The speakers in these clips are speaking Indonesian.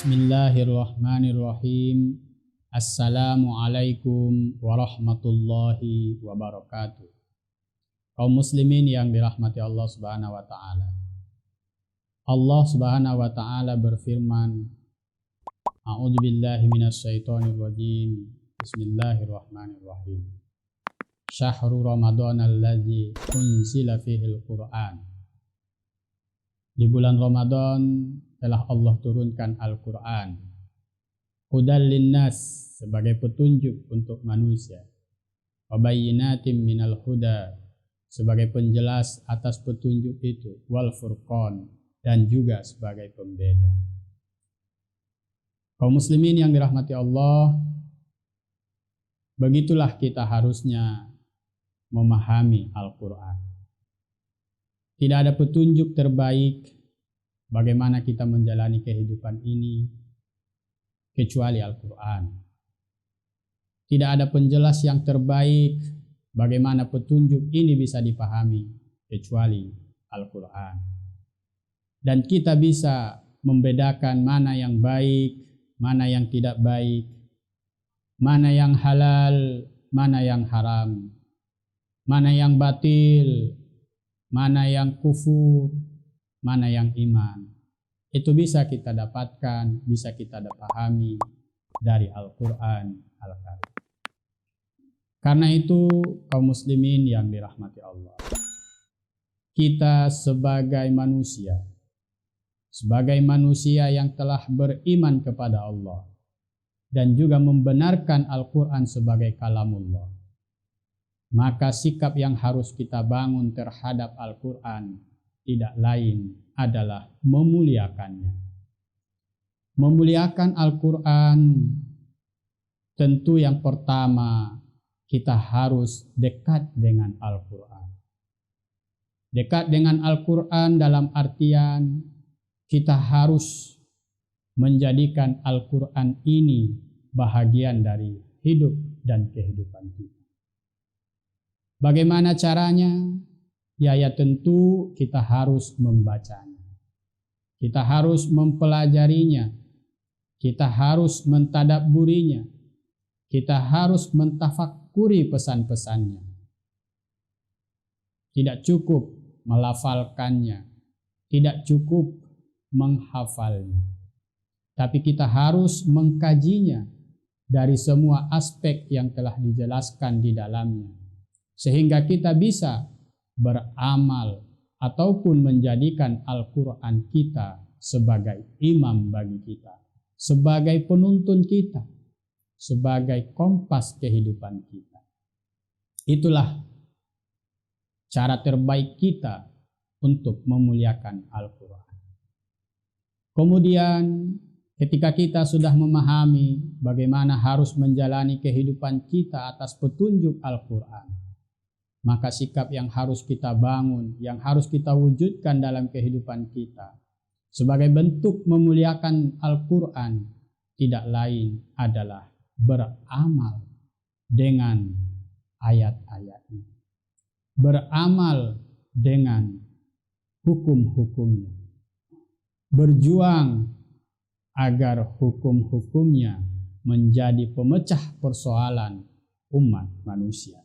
Bismillahirrahmanirrahim. Assalamualaikum warahmatullahi wabarakatuh. Kaum muslimin yang dirahmati Allah Subhanahu wa taala. Allah Subhanahu wa taala berfirman, A'udzubillahi minasyaitonirrajim. Bismillahirrahmanirrahim. Syahrul Ramadhanal ladzi unzila fihil Qur'an. Di bulan Ramadan telah Allah turunkan Al-Quran. Hudal linnas, sebagai petunjuk untuk manusia. Wa bayyinatin minal huda, sebagai penjelas atas petunjuk itu. Wal furqan, dan juga sebagai pembeda. Kaum muslimin yang dirahmati Allah, begitulah kita harusnya memahami Al-Quran. Tidak ada petunjuk terbaik bagaimana kita menjalani kehidupan ini kecuali Al-Quran. Tidak ada penjelas yang terbaik bagaimana petunjuk ini bisa dipahami kecuali Al-Quran. Dan kita bisa membedakan mana yang baik, mana yang tidak baik, mana yang halal, mana yang haram, mana yang batil, mana yang kufur, mana yang iman. Itu bisa kita dapatkan, bisa kita pahami dari Al-Quran Al-Karim. Karena itu kaum muslimin yang dirahmati Allah, kita sebagai manusia yang telah beriman kepada Allah dan juga membenarkan Al-Quran sebagai kalamullah, maka sikap yang harus kita bangun terhadap Al-Quran tidak lain adalah memuliakannya. Memuliakan Al-Quran, tentu yang pertama kita harus dekat dengan Al-Quran. Dekat dengan Al-Quran dalam artian kita harus menjadikan Al-Quran ini bahagian dari hidup dan kehidupan kita. Bagaimana caranya? Ya tentu kita harus membacanya. Kita harus mempelajarinya. Kita harus mentadabburinya. Kita harus mentafakuri pesan-pesannya. Tidak cukup melafalkannya. Tidak cukup menghafalnya. Tapi kita harus mengkajinya dari semua aspek yang telah dijelaskan di dalamnya. Sehingga kita bisa beramal ataupun menjadikan Al-Quran kita sebagai imam bagi kita, sebagai penuntun kita, sebagai kompas kehidupan kita. Itulah cara terbaik kita untuk memuliakan Al-Quran. Kemudian ketika kita sudah memahami bagaimana harus menjalani kehidupan kita atas petunjuk Al-Quran, maka sikap yang harus kita bangun, yang harus kita wujudkan dalam kehidupan kita sebagai bentuk memuliakan Al-Quran tidak lain adalah beramal dengan ayat-ayatnya, beramal dengan hukum-hukumnya, berjuang agar hukum-hukumnya menjadi pemecah persoalan umat manusia.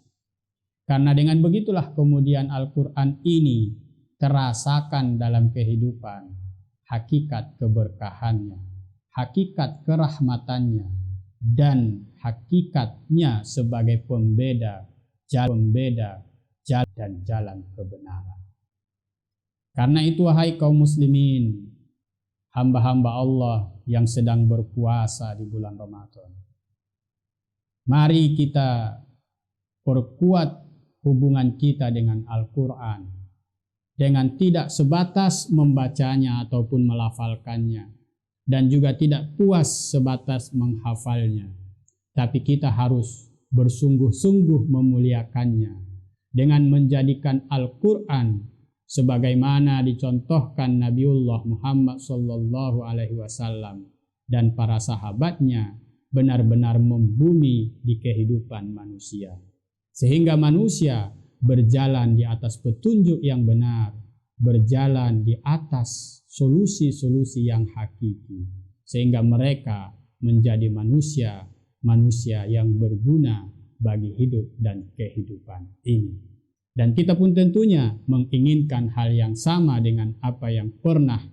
Karena dengan begitulah kemudian Al-Quran ini terasakan dalam kehidupan hakikat keberkahannya, hakikat kerahmatannya, dan hakikatnya sebagai pembeda jalan dan jalan kebenaran. Karena itu wahai kaum muslimin, hamba-hamba Allah yang sedang berpuasa di bulan Ramadan, mari kita perkuat hubungan kita dengan Al-Quran dengan tidak sebatas membacanya ataupun melafalkannya dan juga tidak puas sebatas menghafalnya, tapi kita harus bersungguh-sungguh memuliakannya dengan menjadikan Al-Quran sebagaimana dicontohkan Nabiullah Muhammad SAW dan para sahabatnya benar-benar membumi di kehidupan manusia. Sehingga manusia berjalan di atas petunjuk yang benar, berjalan di atas solusi-solusi yang hakiki. sehingga mereka menjadi manusia yang berguna bagi hidup dan kehidupan ini. Dan kita pun tentunya menginginkan hal yang sama dengan apa yang pernah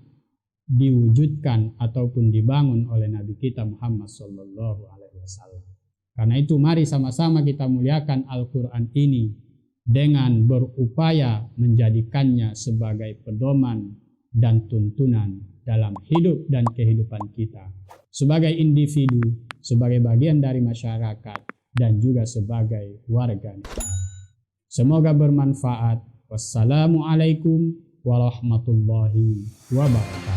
diwujudkan ataupun dibangun oleh Nabi kita Muhammad SAW. Karena itu mari sama-sama kita muliakan Al-Quran ini dengan berupaya menjadikannya sebagai pedoman dan tuntunan dalam hidup dan kehidupan kita sebagai individu, sebagai bagian dari masyarakat, dan juga sebagai warga negara. Semoga bermanfaat. Wassalamualaikum warahmatullahi wabarakatuh.